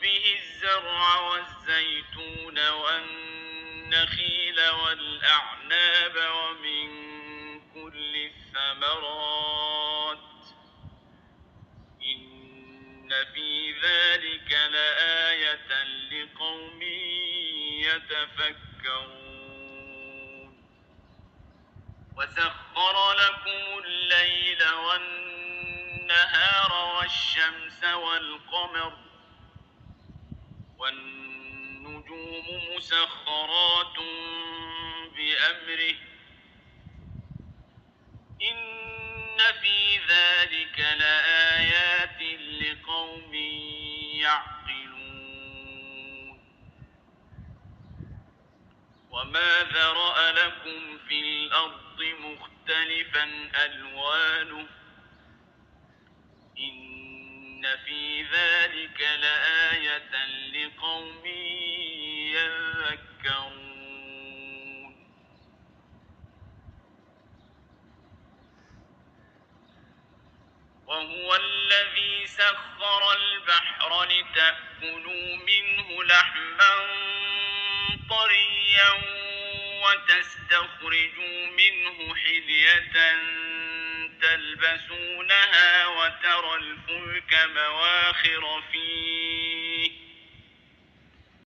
به الزرع والزيتون والنخيل والأعناب ومن كل الثمرات إن في ذلك لآية لقوم يتفكرون وسخر لكم الليل والنهار والشمس والقمر والنجوم مسخرات بأمره إن في ذلك لآيات لقوم يعقلون وما ذرأ لكم في الأرض مختلفا ألوانه إن في ذلك لآية لقوم يذكرون وهو الذي سخر البحر لتأكلوا منه لحما طريا وتستخرجوا منه حلية تلبسونها وترى الفلك مواخر فيه